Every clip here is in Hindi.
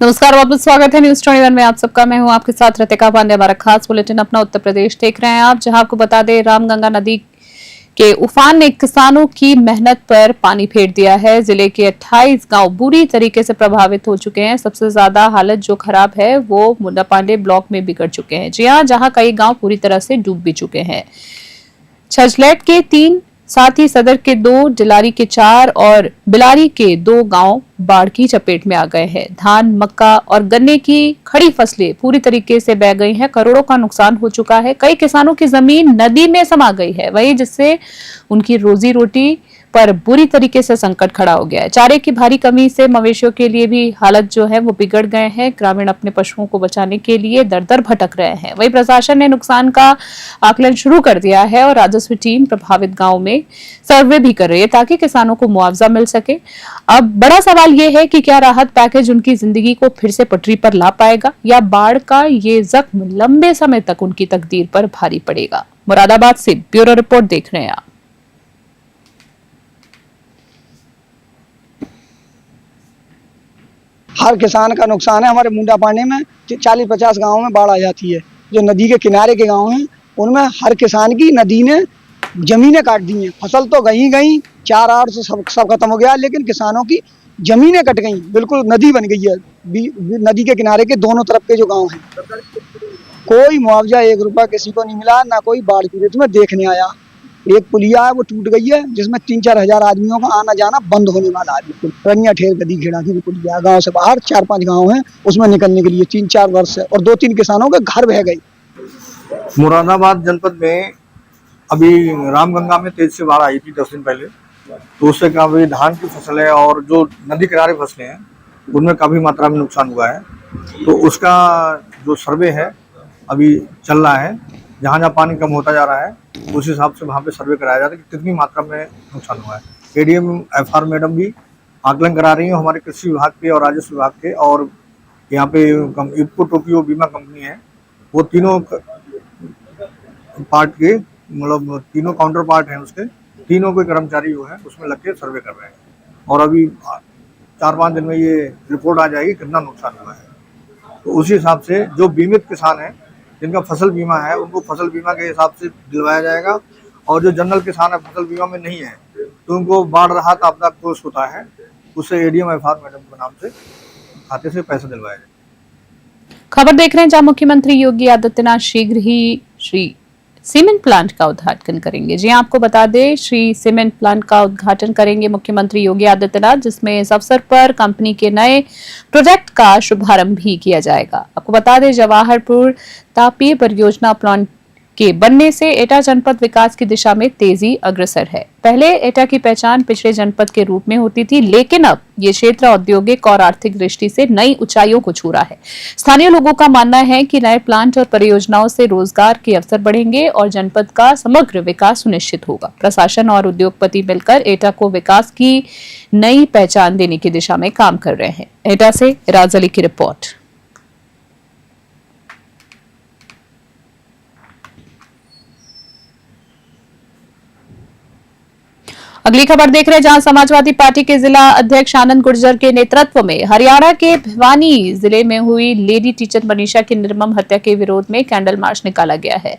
नमस्कार, बहुत बहुत स्वागत है न्यूज 21 में आप सबका। मैं हूं आपके साथ रितिका पांडे। हमारा खास बुलेटिन अपना उत्तर प्रदेश देख रहे हैं आप, जहां आपको बता दें रामगंगा नदी के उफान ने किसानों की मेहनत पर पानी फेर दिया है। जिले के 28 गांव बुरी तरीके से प्रभावित हो चुके हैं। सबसे ज्यादा हालत जो खराब है वो मुंडा पांडे ब्लॉक में बिगड़ चुके हैं। जी हां, जहां कई गांव पूरी तरह से डूब भी चुके हैं। छजलेट के 3, साथ ही सदर के 2, डिलारी के 4 और बिलारी के 2 गांव बाढ़ की चपेट में आ गए हैं। धान, मक्का और गन्ने की खड़ी फसलें पूरी तरीके से बह गई हैं। करोड़ों का नुकसान हो चुका है। कई किसानों की जमीन नदी में समा गई है, वहीं जिससे उनकी रोजी रोटी पर बुरी तरीके से संकट खड़ा हो गया है। चारे की भारी कमी से मवेशियों के लिए भी हालत जो है वो बिगड़ गए हैं। ग्रामीण अपने पशुओं को बचाने के लिए दर दर भटक रहे हैं। वहीं प्रशासन ने नुकसान का आकलन शुरू कर दिया है और राजस्व टीम प्रभावित गांव में सर्वे भी कर रही है ताकि किसानों को मुआवजा मिल सके। अब बड़ा सवाल ये है कि क्या राहत पैकेज उनकी जिंदगी को फिर से पटरी पर ला पाएगा या बाढ़ का ये जख्म लंबे समय तक उनकी तकदीर पर भारी पड़ेगा। मुरादाबाद से ब्यूरो रिपोर्ट देख रहे हैं आप। हर किसान का नुकसान है। हमारे मुंडा पांडे में 40-50 गाँव में बाढ़ आ जाती है। जो नदी के किनारे के गांव हैं उनमें हर किसान की नदी ने जमीनें काट दी हैं। फसल तो गई 4-8 से सब खत्म हो गया, लेकिन किसानों की जमीनें कट गई। बिल्कुल नदी बन गई है। नदी के किनारे के दोनों तरफ के जो गांव हैं, कोई मुआवजा 1 रुपया किसी को नहीं मिला, ना कोई बाढ़ पीड़ित में देखने आया। एक पुलिया है वो टूट गई है, जिसमें 3-4 हजार आदमियों का आना जाना बंद होने वाला है। बिल्कुल रनिया ठेर गदी खेड़ा की पुलिया गाँव से बाहर 4-5 गाँव हैं, उसमें निकलने के लिए 3-4 वर्ष है और 2-3 किसानों के घर बह गई। मुरादाबाद जनपद में अभी रामगंगा में तेज से बाढ़ आई थी 10 दिन पहले, तो उससे काफी धान की फसल है और जो नदी किनारे फसलें हैं उनमें काफी मात्रा में नुकसान हुआ है। तो उसका जो सर्वे है अभी चल रहा है। जहाँ जहाँ पानी कम होता जा रहा है उस हिसाब से वहाँ पे सर्वे कराया जाता है कि कितनी मात्रा में नुकसान हुआ है। एडीएम एफआर मैडम भी आकलन करा रही हैं हमारे कृषि विभाग के और राजस्व विभाग के, और यहाँ पे इफको टोक्यो बीमा कंपनी है, वो तीनों पार्ट के मतलब तीनों काउंटर पार्ट हैं उसके, तीनों के कर्मचारी जो है उसमें लग के सर्वे कर रहे हैं और अभी 4-5 दिन में ये रिपोर्ट आ जाएगी कितना नुकसान हुआ है। तो उसी हिसाब से जो बीमित किसान हैं जिनका फसल बीमा है उनको फसल बीमा के हिसाब से दिलवाया जाएगा, और जो जनरल किसान है फसल बीमा में नहीं है तो उनको बाढ़ राहत आपदा कोष होता है, उससे एडीएम एफआर मैडम के नाम से खाते से पैसा दिलवाया जाएगा। खबर देख रहे हैं जहां मुख्यमंत्री योगी आदित्यनाथ शीघ्र ही श्री सीमेंट प्लांट का उद्घाटन करेंगे। जी आपको बता दें, श्री सीमेंट प्लांट का उद्घाटन करेंगे मुख्यमंत्री योगी आदित्यनाथ, जिसमें इस अवसर पर कंपनी के नए प्रोजेक्ट का शुभारंभ भी किया जाएगा। आपको बता दें, जवाहरपुर तापीय परियोजना प्लांट के बनने से एटा जनपद विकास की दिशा में तेजी अग्रसर है। पहले एटा की पहचान पिछड़े जनपद के रूप में होती थी, लेकिन अब ये क्षेत्र औद्योगिक और आर्थिक दृष्टि से नई ऊंचाइयों को छू रहा है। स्थानीय लोगों का मानना है कि नए प्लांट और परियोजनाओं से रोजगार के अवसर बढ़ेंगे और जनपद का समग्र विकास सुनिश्चित होगा। प्रशासन और उद्योगपति मिलकर एटा को विकास की नई पहचान देने की दिशा में काम कर रहे हैं। एटा से राज अली की रिपोर्ट। अगली खबर देख रहे हैं, जहां समाजवादी पार्टी के जिला अध्यक्ष आनंद गुर्जर के नेतृत्व में हरियाणा के भिवानी जिले में हुई लेडी टीचर मनीषा की निर्मम हत्या के विरोध में कैंडल मार्च निकाला गया है।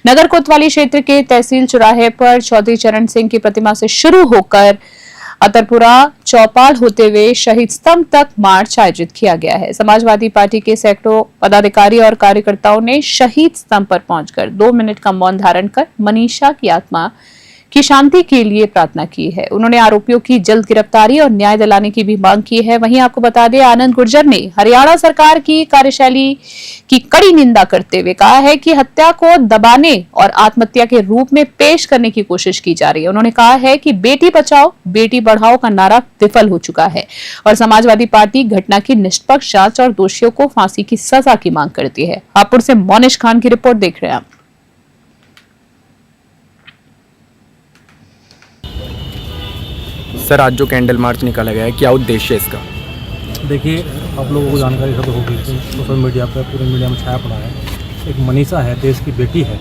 नगर कोतवाली क्षेत्र के तहसील चौराहे पर चौधरी चरण सिंह की प्रतिमा से शुरू होकर अतरपुरा चौपाल होते हुए शहीद स्तंभ तक मार्च आयोजित किया गया है। समाजवादी पार्टी के सैकड़ों पदाधिकारी और कार्यकर्ताओं ने शहीद स्तंभ पर पहुंचकर 2 मिनट का मौन धारण कर मनीषा की आत्मा की शांति के लिए प्रार्थना की है। उन्होंने आरोपियों की जल्द गिरफ्तारी और न्याय दिलाने की भी मांग की है। वहीं आपको बता दें, आनंद गुर्जर ने हरियाणा सरकार की कार्यशैली की कड़ी निंदा करते हुए कहा है कि हत्या को दबाने और आत्महत्या के रूप में पेश करने की कोशिश की जा रही है। उन्होंने कहा है कि बेटी बचाओ बेटी बढ़ाओ का नारा विफल हो चुका है और समाजवादी पार्टी घटना की निष्पक्ष जांच और दोषियों को फांसी की सजा की मांग करती है। हापुड़ से मोनिश खान की रिपोर्ट देख रहे हैं आप। सर, आज जो कैंडल मार्च निकाला गया है, क्या उद्देश्य है इसका? देखिए, आप लोगों को जानकारी सब होगी, सोशल मीडिया पर पूरे मीडिया में छाया पड़ा है। एक मनीषा है, देश की बेटी है,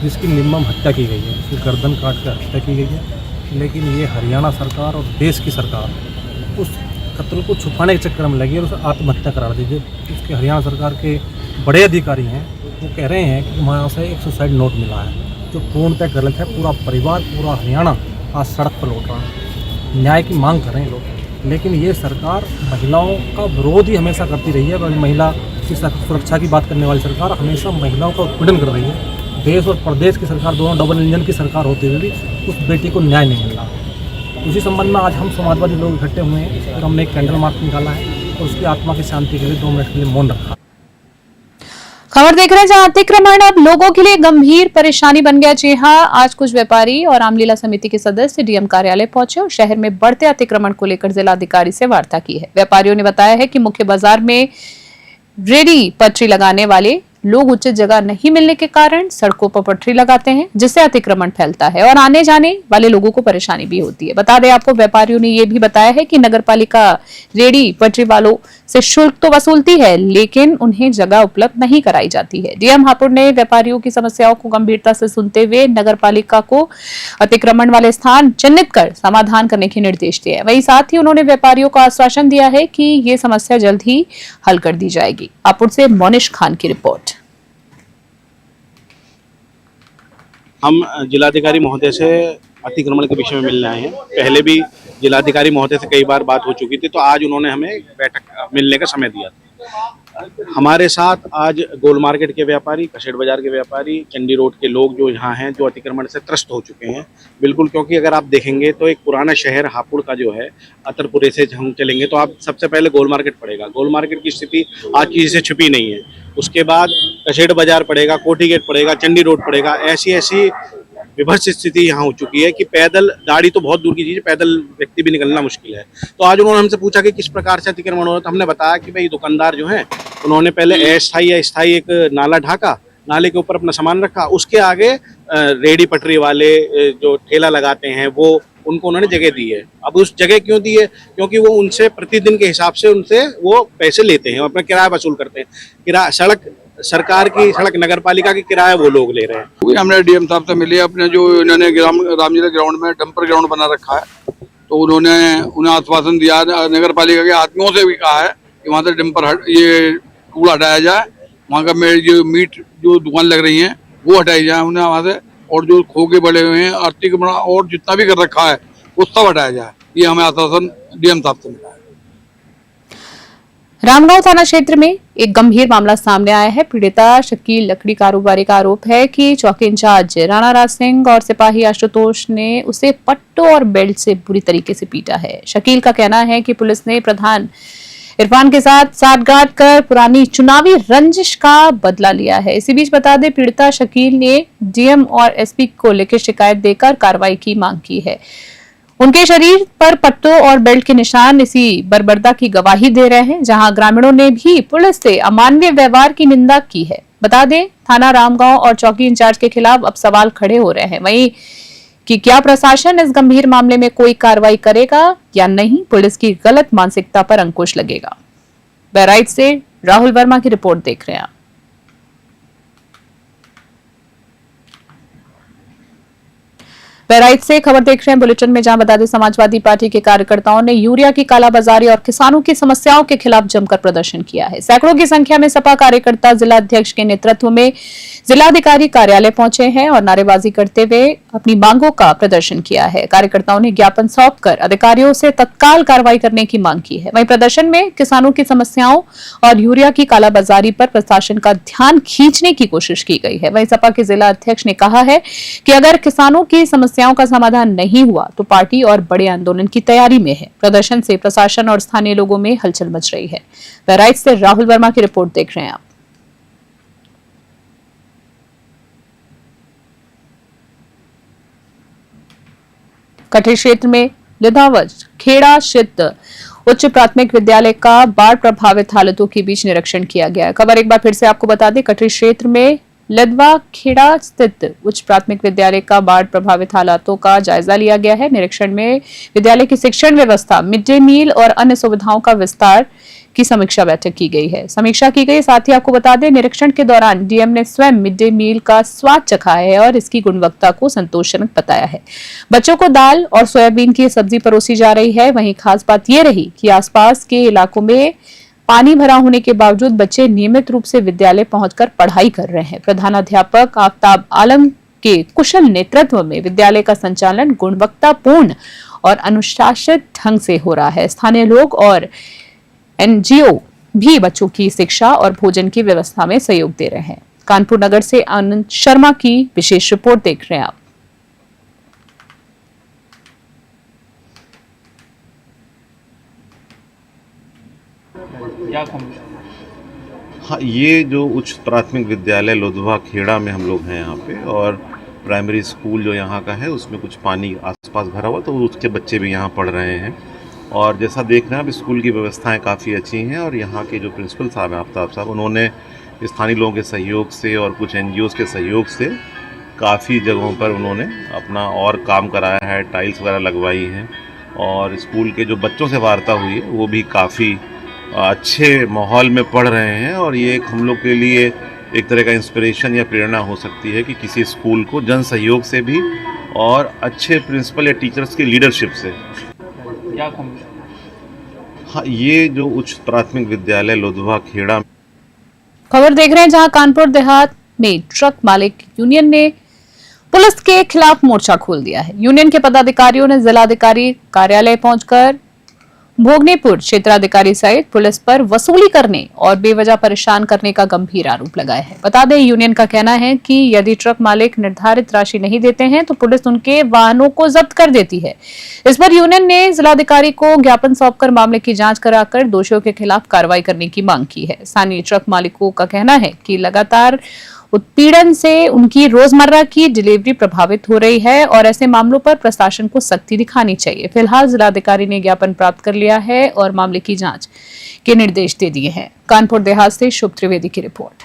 जिसकी निर्मम हत्या की गई है, उसकी गर्दन काट कर हत्या की गई है। लेकिन ये हरियाणा सरकार और देश की सरकार उस कत्ल को छुपाने के चक्कर में लगी और उसे आत्महत्या करा दी। उसके हरियाणा सरकार के बड़े अधिकारी हैं, वो कह रहे हैं कि वहाँ से एक सुसाइड नोट मिला है, जो पूर्णतः गलत है। पूरा परिवार, पूरा हरियाणा आज सड़क पर लौट रहा है, न्याय की मांग कर रहे हैं लोग। लेकिन ये सरकार महिलाओं का विरोध ही हमेशा करती रही है। महिला की सुरक्षा की बात करने वाली सरकार हमेशा महिलाओं का उत्पीड़न कर रही है। देश और प्रदेश की सरकार दोनों डबल इंजन की सरकार होते हुए भी उस बेटी को न्याय नहीं मिल रहा। उसी संबंध में आज हम समाजवादी लोग इकट्ठे हुए हैं और हमने एक कैंडल मार्च निकाला है और उसकी आत्मा की शांति के लिए 2 मिनट के लिए मौन रखा। खबर देख रहे हैं जहां अतिक्रमण अब लोगों के लिए गंभीर परेशानी बन गया। जी हां, आज कुछ व्यापारी और रामलीला समिति के सदस्य डीएम कार्यालय पहुंचे और शहर में बढ़ते अतिक्रमण को लेकर जिलाधिकारी से वार्ता की है। व्यापारियों ने बताया है कि मुख्य बाजार में रेडी पटरी लगाने वाले लोग उचित जगह नहीं मिलने के कारण सड़कों पर पटरी लगाते हैं, जिससे अतिक्रमण फैलता है और आने जाने वाले लोगों को परेशानी भी होती है। बता दें आपको, व्यापारियों ने यह भी बताया है कि नगरपालिका रेडी पटरी वालों से शुल्क तो वसूलती है, लेकिन उन्हें जगह उपलब्ध नहीं कराई जाती है। डीएम हापुड़ ने व्यापारियों की समस्याओं को गंभीरता से सुनते हुए नगरपालिका को अतिक्रमण वाले स्थान चिन्हित कर समाधान करने के निर्देश दिए। वहीं साथ ही उन्होंने व्यापारियों को आश्वासन दिया है कि ये समस्या जल्द ही हल कर दी जाएगी। हापुड़ से मोनिश खान की रिपोर्ट। हम जिलाधिकारी महोदय से अतिक्रमण के विषय में मिलने आए हैं। पहले भी जिलाधिकारी महोदय से कई बार बात हो चुकी थी, तो आज उन्होंने हमें बैठक मिलने का समय दिया था। हमारे साथ आज गोल मार्केट के व्यापारी, कसेड़ बाजार के व्यापारी, चंडी रोड के लोग जो यहाँ हैं, जो अतिक्रमण से त्रस्त हो चुके हैं। बिल्कुल, क्योंकि अगर आप देखेंगे तो एक पुराना शहर हापुड़ का जो है, अतरपुरे से हम चलेंगे तो आप सबसे पहले गोल मार्केट पड़ेगा। गोल मार्केट की स्थिति आज किसी से छुपी नहीं है। उसके बाद कसेड़ बाजार पड़ेगा, कोठी गेट पड़ेगा, चंडी रोड पड़ेगा। ऐसी ऐसी विभत्स स्थिति यहाँ हो चुकी है कि पैदल, गाड़ी तो बहुत दूर की चीज़ है, पैदल व्यक्ति भी निकलना मुश्किल है। तो आज उन्होंने हमसे पूछा कि किस प्रकार से अतिक्रमण हो रहा है। तो हमने बताया कि भाई दुकानदार जो हैं, उन्होंने पहले अस्थायी या स्थायी एक नाला ढाका, नाले के ऊपर अपना सामान रखा, उसके आगे रेडी पटरी वाले जो ठेला लगाते हैं वो उनको उन्होंने जगह दी है। अब उस जगह क्यों दी है? क्योंकि वो उनसे प्रतिदिन के हिसाब से उनसे वो पैसे लेते हैं, अपना किराया वसूल करते हैं। किराया, सड़क सरकार की सड़क, नगरपालिका की किराया वो लोग ले रहे हैं। क्योंकि हमने डीएम साहब से मिले, अपने जो इन्होंने रामलीला ग्राउंड में डंपर ग्राउंड बना रखा है, तो उन्हें आश्वासन दिया, नगरपालिका के आदमियों से भी कहा है कि वहाँ से डंपर ये कूड़ा हटाया जाए, वहाँ का जो मीट जो दुकान लग रही है वो हटाई जाए उन्हें वहाँ से, और जो खोखे बड़े हुए हैं अतिक्रमण और जितना भी कर रखा है वो सब हटाया जाए। ये हमें आश्वासन डीएम साहब से मिला है। रामगांव थाना क्षेत्र में एक गंभीर मामला सामने आया है। पीड़िता शकील लकड़ी कारोबारी का आरोप है कि चौकी इंचार्ज राणा राज सिंह और सिपाही आशुतोष ने उसे पट्टों और बेल्ट से बुरी तरीके से पीटा है। शकील का कहना है कि पुलिस ने प्रधान इरफान के साथ साठगांठ कर पुरानी चुनावी रंजिश का बदला लिया है। इसी बीच बता दें, पीड़िता शकील ने डीएम और एसपी को लेकर शिकायत देकर कार्रवाई की मांग की है। उनके शरीर पर पट्टों और बेल्ट के निशान इसी बर्बरता की गवाही दे रहे हैं, जहां ग्रामीणों ने भी पुलिस से अमानवीय व्यवहार की निंदा की है। बता दें, थाना रामगांव और चौकी इंचार्ज के खिलाफ अब सवाल खड़े हो रहे हैं। वहीं कि क्या प्रशासन इस गंभीर मामले में कोई कार्रवाई करेगा या नहीं, पुलिस की गलत मानसिकता पर अंकुश लगेगा। बहराइच से राहुल वर्मा की रिपोर्ट देख रहे हैं आप। बहराइच से खबर देख रहे हैं बुलेटिन में, जहां बता दें समाजवादी पार्टी के कार्यकर्ताओं ने यूरिया की कालाबाजारी और किसानों की समस्याओं के खिलाफ जमकर प्रदर्शन किया है। सैकड़ों की संख्या में सपा कार्यकर्ता जिला अध्यक्ष के नेतृत्व में जिलाधिकारी कार्यालय पहुंचे हैं और नारेबाजी करते हुए अपनी मांगों का प्रदर्शन किया है। कार्यकर्ताओं ने ज्ञापन सौंपकर अधिकारियों से तत्काल कार्रवाई करने की मांग की है। वहीं प्रदर्शन में किसानों की समस्याओं और यूरिया की कालाबाजारी पर प्रशासन का ध्यान खींचने की कोशिश की गई है। वहीं सपा के जिला अध्यक्ष ने कहा है कि अगर किसानों की समस्याओं का समाधान नहीं हुआ तो पार्टी और बड़े आंदोलन की तैयारी में है। प्रदर्शन से प्रशासन और स्थानीय लोगों में हलचल मच रही है। बहराइच से राहुल वर्मा की रिपोर्ट देख रहे हैं आप। कटरी क्षेत्र में लिधावज खेड़ा स्थित उच्च प्राथमिक विद्यालय का बाढ़ प्रभावित हालतों के बीच निरीक्षण किया गया है। खबर एक बार फिर से आपको बता दें, कटरी क्षेत्र में लदवा खेड़ा स्थित उच्च प्राथमिक विद्यालय का बाढ़ प्रभावित हालातों का जायजा लिया गया है। निरीक्षण में विद्यालय की शिक्षण व्यवस्था, मिड डे मील और अन्य सुविधाओं का विस्तार की समीक्षा बैठक की गई है। समीक्षा की गई, साथ ही आपको बता दें निरीक्षण के दौरान डीएम ने स्वयं मिड डे मील का स्वाद चखा है और इसकी गुणवत्ता को संतोषजनक बताया है। बच्चों को दाल और सोयाबीन की सब्जी परोसी जा रही है। वहीं खास बात यह रही कि आसपास के इलाकों में पानी भरा होने के बावजूद बच्चे नियमित रूप से विद्यालय पहुंचकर पढ़ाई कर रहे हैं। प्रधानाध्यापक आफ्ताब आलम के कुशल नेतृत्व में विद्यालय का संचालन गुणवत्तापूर्ण और अनुशासित ढंग से हो रहा है। स्थानीय लोग और एनजीओ भी बच्चों की शिक्षा और भोजन की व्यवस्था में सहयोग दे रहे हैं। कानपुर नगर से आनंद शर्मा की विशेष रिपोर्ट देख रहे हैं आप। हाँ, ये जो उच्च प्राथमिक विद्यालय लोधवा खेड़ा में हम लोग हैं यहाँ पे, और प्राइमरी स्कूल जो यहाँ का है उसमें कुछ पानी आसपास भरा हुआ, तो उसके बच्चे भी यहाँ पढ़ रहे हैं। और जैसा देख रहे हैं अब स्कूल की व्यवस्थाएं काफ़ी अच्छी हैं, और यहाँ के जो प्रिंसिपल साहब हैं आफ्ताब साहब, उन्होंने स्थानीय लोगों के सहयोग से और कुछ एनजीओज़ के सहयोग से काफ़ी जगहों पर उन्होंने अपना और काम कराया है, टाइल्स वगैरह लगवाई हैं, और स्कूल के जो बच्चों से वार्ता हुई है वो भी काफ़ी अच्छे माहौल में पढ़ रहे हैं। और ये एक हम लोग के लिए एक तरह का इंस्पिरेशन या प्रेरणा हो सकती है कि किसी स्कूल को जन सहयोग से भी और अच्छे प्रिंसिपल या टीचर्स की लीडरशिप से। हाँ, ये जो उच्च प्राथमिक विद्यालय लोधवा खेड़ा। खबर देख रहे हैं जहां कानपुर देहात में ट्रक मालिक यूनियन ने पुलिस के खिलाफ मोर्चा खोल दिया है। यूनियन के पदाधिकारियों ने जिलाधिकारी कार्यालय पहुंचकर भोगनीपुर क्षेत्राधिकारी सहित पुलिस पर वसूली करने और बेवजह परेशान करने का गंभीर आरोप लगाया है। बता दें यूनियन का कहना है कि यदि ट्रक मालिक निर्धारित राशि नहीं देते हैं तो पुलिस उनके वाहनों को जब्त कर देती है। इस पर यूनियन ने जिलाधिकारी को ज्ञापन सौंपकर मामले की जांच कराकर दोषियों के खिलाफ कार्रवाई करने की मांग की है। स्थानीय ट्रक मालिकों का कहना है कि लगातार उत्पीड़न से उनकी रोजमर्रा की डिलीवरी प्रभावित हो रही है और ऐसे मामलों पर प्रशासन को सख्ती दिखानी चाहिए। फिलहाल जिलाधिकारी ने ज्ञापन प्राप्त कर लिया है और मामले की जांच के निर्देश दे दिए हैं। कानपुर देहात से शुभ त्रिवेदी की रिपोर्ट।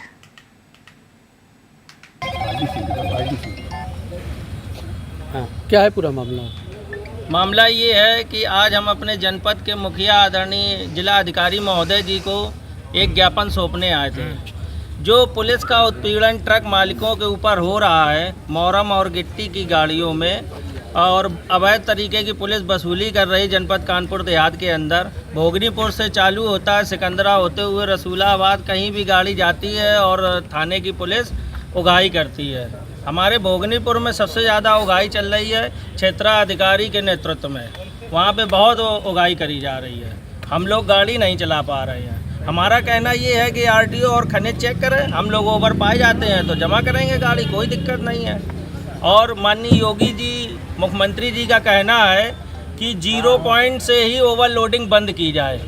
क्या है पूरा मामला? मामला ये है कि आज हम अपने जनपद के मुखिया आदरणीय जिला अधिकारी महोदय जी को एक ज्ञापन सौंपने आए थे। जो पुलिस का उत्पीड़न ट्रक मालिकों के ऊपर हो रहा है मोरम और गिट्टी की गाड़ियों में, और अवैध तरीके की पुलिस वसूली कर रही जनपद कानपुर देहात के अंदर, भोगनीपुर से चालू होता है सिकंदरा होते हुए रसूलाबाद, कहीं भी गाड़ी जाती है और थाने की पुलिस उगाही करती है। हमारे भोगनीपुर में सबसे ज़्यादा उगाही चल रही है क्षेत्राधिकारी के नेतृत्व में, वहाँ पे बहुत उगाही करी जा रही है। हम लोग गाड़ी नहीं चला पा रहे हैं। हमारा कहना ये है कि आरटीओ और खनिज चेक करें, हम लोग ओवर पाए जाते हैं तो जमा करेंगे गाड़ी, कोई दिक्कत नहीं है। और माननीय योगी जी मुख्यमंत्री जी का कहना है कि 0 पॉइंट से ही ओवरलोडिंग बंद की जाए,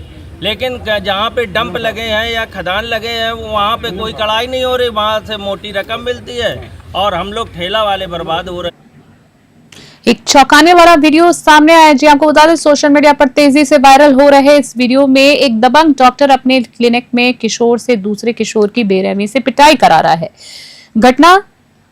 लेकिन जहाँ पे डंप लगे हैं या खदान लगे हैं वहाँ पे कोई कड़ाई नहीं हो रही, वहाँ से मोटी रकम मिलती है और हम लोग ठेला वाले बर्बाद हो रहे हैं। एक चौंकाने वाला वीडियो सामने आया जी। आपको बता दें सोशल मीडिया पर तेजी से वायरल हो रहे इस वीडियो में एक दबंग डॉक्टर अपने क्लिनिक में किशोर से दूसरे किशोर की बेरहमी से पिटाई करा रहा है। घटना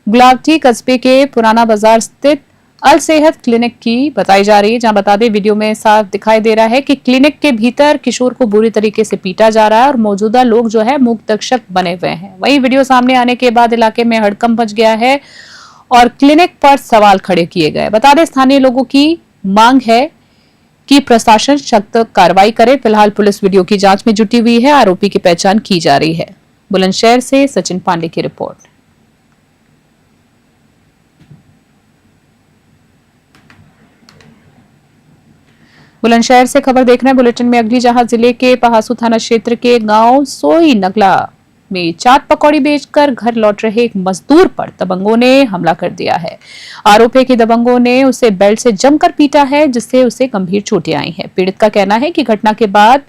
गुलाबटी कस्बे के पुराना बाजार स्थित अल सेहत क्लिनिक की बताई जा रही है, जहां बता दें वीडियो में साफ दिखाई दे रहा है कि क्लिनिक के भीतर किशोर को बुरी तरीके से पीटा जा रहा है और मौजूदा लोग जो है मूक दर्शक बने हुए हैं। वहीं वीडियो सामने आने के बाद इलाके में हड़कंप मच गया है और क्लिनिक पर सवाल खड़े किए गए। बता दें स्थानीय लोगों की मांग है कि प्रशासन सख्त कार्रवाई करे। फिलहाल पुलिस वीडियो की जांच में जुटी हुई है, आरोपी की पहचान की जा रही है। बुलंदशहर से सचिन पांडे की रिपोर्ट। बुलंदशहर से खबर देख रहे हैं बुलेटिन में अगली, जहां जिले के पहासू थाना क्षेत्र के गांव सोई नगला में चाट पकौड़ी बेचकर घर लौट रहे एक मजदूर पर दबंगों ने हमला कर दिया है। आरोप है कि दबंगों ने उसे बेल्ट से जमकर पीटा है, जिससे उसे गंभीर चोटें आई हैं। पीड़ित का कहना है कि घटना के बाद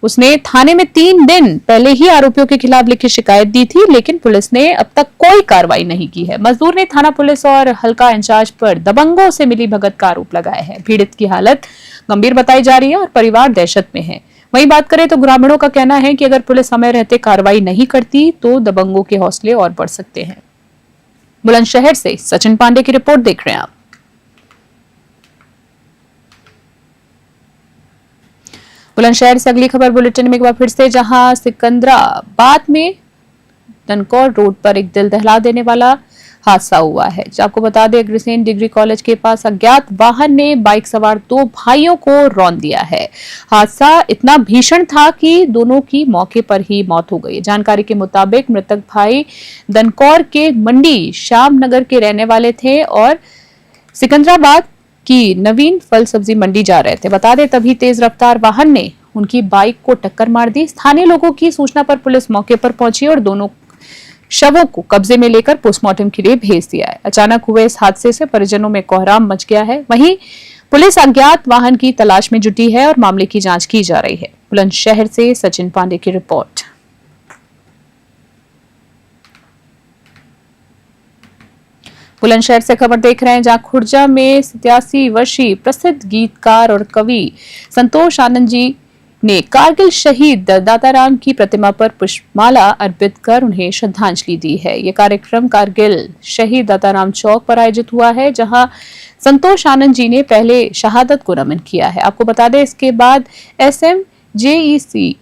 उसने थाने में 3 दिन पहले ही आरोपियों के खिलाफ लिखित शिकायत दी थी, लेकिन पुलिस ने अब तक कोई कार्रवाई नहीं की है। मजदूर ने थाना पुलिस और हल्का इंचार्ज पर दबंगों से मिली भगत का आरोप लगाया है। पीड़ित की हालत गंभीर बताई जा रही है और परिवार दहशत में है। वहीं बात करें तो ग्रामीणों का कहना है कि अगर पुलिस समय रहते कार्रवाई नहीं करती तो दबंगों के हौसले और बढ़ सकते हैं। बुलंदशहर से सचिन पांडे की रिपोर्ट देख रहे हैं आप। बुलंदशहर से अगली खबर बुलेटिन में एक बार फिर से, जहां सिकंदराबाद में दनकौर रोड पर एक दिल दहला देने वाला हादसा हुआ है। आपको बता दें, अग्रसेन डिग्री कॉलेज के पास अज्ञात वाहन ने बाइक सवार 2 भाइयों को रौंद दिया है। हादसा इतना भीषण था कि दोनों की मौके पर ही मौत हो गई। जानकारी के मुताबिक मृतक भाई दनकौर के मंडी श्याम नगर के रहने वाले थे और सिकंदराबाद की नवीन फल सब्जी मंडी जा रहे थे। बता दें, तभी तेज रफ्तार वाहन ने उनकी बाइक को टक्कर मार दी। स्थानीय लोगों की सूचना पर पुलिस मौके पर पहुंची और दोनों शवों को कब्जे में लेकर पोस्टमार्टम के लिए भेज दिया है। अचानक हुए इस हादसे से परिजनों में कोहराम मच गया है। वहीं पुलिस अज्ञात वाहन की तलाश में जुटी है और मामले की जांच की जा रही है। बुलंदशहर से सचिन पांडे की रिपोर्ट। बुलंदशहर से खबर देख रहे हैं, जहां खुर्जा में 87 वर्षीय प्रसिद्ध गीतकार और कवि संतोष आनंद जी ने कारगिल शहीद दाताराम की प्रतिमा पर पुष्पमाला अर्पित कर उन्हें श्रद्धांजलि दी है। ये कार्यक्रम कारगिल शहीद दाताराम चौक पर आयोजित हुआ है, जहां संतोष आनंद जी ने पहले शहादत को नमन किया है। आपको बता दें, इसके बाद SMJEC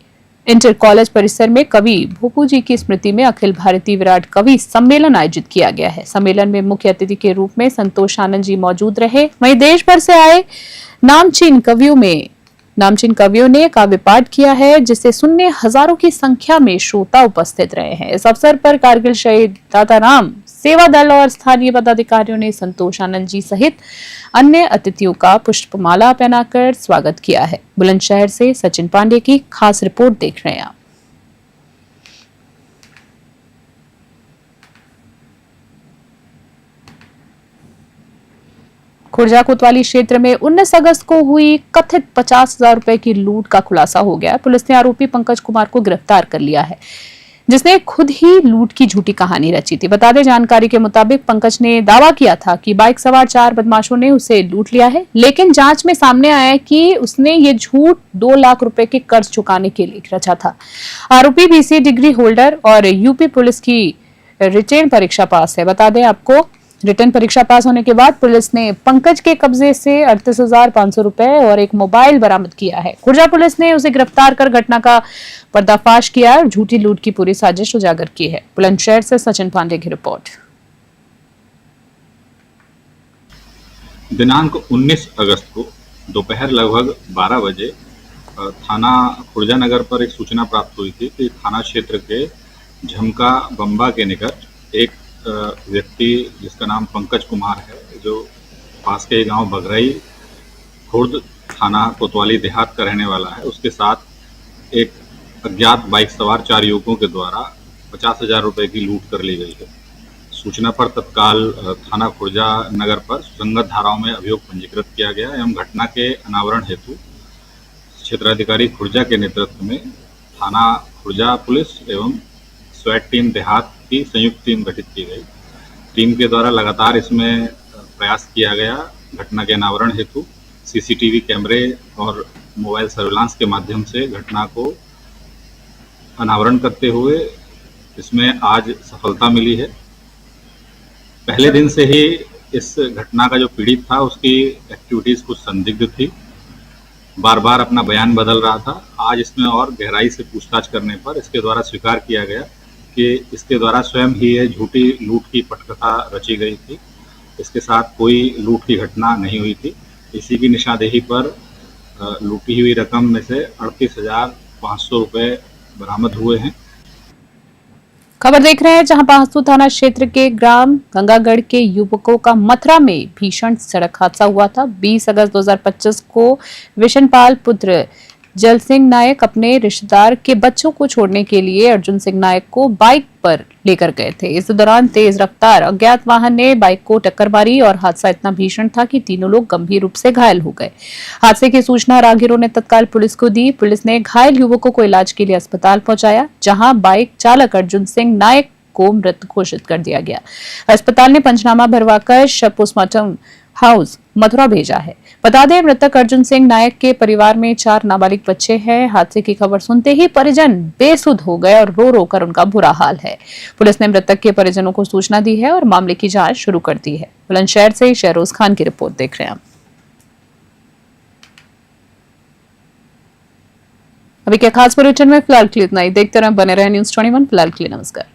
इंटर कॉलेज परिसर में कवि भोपू जी की स्मृति में अखिल भारतीय विराट कवि सम्मेलन आयोजित किया गया है। सम्मेलन में मुख्य अतिथि के रूप में संतोष आनंद जी मौजूद रहे। वहीं देश भर से आए नामचीन कवियों ने काव्य पाठ किया है, जिसे सुनने हजारों की संख्या में श्रोता उपस्थित रहे हैं। इस अवसर पर कारगिल शहीद दाताराम सेवा दल और स्थानीय पदाधिकारियों ने संतोष आनंद जी सहित अन्य अतिथियों का पुष्पमाला पहनाकर स्वागत किया है। बुलंदशहर से सचिन पांडे की खास रिपोर्ट देख रहे हैं आप। खुर्जा कोतवाली क्षेत्र में 19 अगस्त को हुई कथित 50,000 रुपए की लूट का खुलासा हो गया। पुलिस ने आरोपी पंकज कुमार को गिरफ्तार कर लिया है, जिसने खुद ही लूट की झूठी कहानी रची थी। बता दें, जानकारी के मुताबिक पंकज ने दावा किया था कि बाइक सवार 4 बदमाशों ने उसे लूट लिया है, लेकिन जांच में सामने आया कि उसने ये झूठ 2 लाख रुपए के कर्ज चुकाने के लिए रचा था। आरोपी BCA डिग्री होल्डर और यूपी पुलिस की रिटेन परीक्षा पास है। बता दें आपको, रिटर्न परीक्षा पास होने के बाद पुलिस ने पंकज के कब्जे से 38,500 रुपए और एक मोबाइल बरामद किया है। खुर्जा पुलिस ने उसे गिरफ्तार कर घटना का पर्दाफाश किया और झूठी लूट की पूरी साजिश उजागर की है। बुलंदशहर से सचिन पांडे की रिपोर्ट। दिनांक 19 अगस्त को दोपहर लगभग 12 बजे थाना खुर्जा नगर पर एक सूचना प्राप्त हुई थी कि थाना क्षेत्र के झमका बम्बा के निकट एक व्यक्ति जिसका नाम पंकज कुमार है, जो पास के गांव बघरई खुर्द थाना कोतवाली देहात का रहने वाला है, उसके साथ एक अज्ञात बाइक सवार 4 युवकों के द्वारा 50,000 रुपए की लूट कर ली गई है। सूचना पर तत्काल थाना खुर्जा नगर पर सुसंगत धाराओं में अभियोग पंजीकृत किया गया एवं घटना के अनावरण हेतु क्षेत्राधिकारी खुर्जा के नेतृत्व में थाना खुर्जा पुलिस एवं स्वैट टीम देहात की संयुक्त टीम गठित की गई। टीम के द्वारा लगातार इसमें प्रयास किया गया। घटना के अनावरण हेतु CCTV कैमरे और मोबाइल सर्विलांस के माध्यम से घटना को अनावरण करते हुए इसमें आज सफलता मिली है। पहले दिन से ही इस घटना का जो पीड़ित था उसकी एक्टिविटीज कुछ संदिग्ध थी, बार बार अपना बयान बदल रहा था। आज इसमें और गहराई से पूछताछ करने पर इसके द्वारा स्वीकार किया गया कि इसके द्वारा स्वयं ही ये झूठी लूट की पटकथा रची गई थी। इसके साथ कोई लूट की घटना नहीं हुई थी। इसी की निशानदेही पर लूटी हुई रकम में से 38,500 रुपये बरामद हुए हैं। खबर देख रहे हैं, जहां पाहसू थाना क्षेत्र के ग्राम गंगागढ़ के युवकों का मथुरा में भीषण सड़क हादसा हुआ था। 20 अगस्त 2025 को विशनपाल पुत्र जल सिंह नायक अपने रिश्तेदार के बच्चों को छोड़ने के लिए अर्जुन सिंह नायक को बाइक पर लेकर गए थे। इस दौरान तेज रफ्तार अज्ञात वाहन ने बाइक को टक्कर मारी और हादसा इतना भीषण था कि तीनों लोग गंभीर रूप से घायल हो गए। हादसे की सूचना राहगीरों ने तत्काल पुलिस को दी। पुलिस ने घायल युवकों को इलाज के लिए अस्पताल पहुंचाया, जहां बाइक चालक अर्जुन सिंह नायक को मृत घोषित कर दिया गया। अस्पताल ने पंचनामा भरवाकर शव पोस्टमार्टम हाउस मथुरा भेजा है। बता दें, मृतक अर्जुन सिंह नायक के परिवार में 4 नाबालिग बच्चे हैं। हादसे की खबर सुनते ही परिजन बेसुध हो गए और रो रो कर उनका बुरा हाल है। पुलिस ने मृतक के परिजनों को सूचना दी है और मामले की जांच शुरू कर दी है। बुलंदशहर से शहरोज खान की रिपोर्ट देख रहे हैं। अभी के खास बुलेटिन में फिलहाल के लिए इतना ही। देखते रहें, बने रहे न्यूज़ 21। फिलहाल के लिए नमस्कार।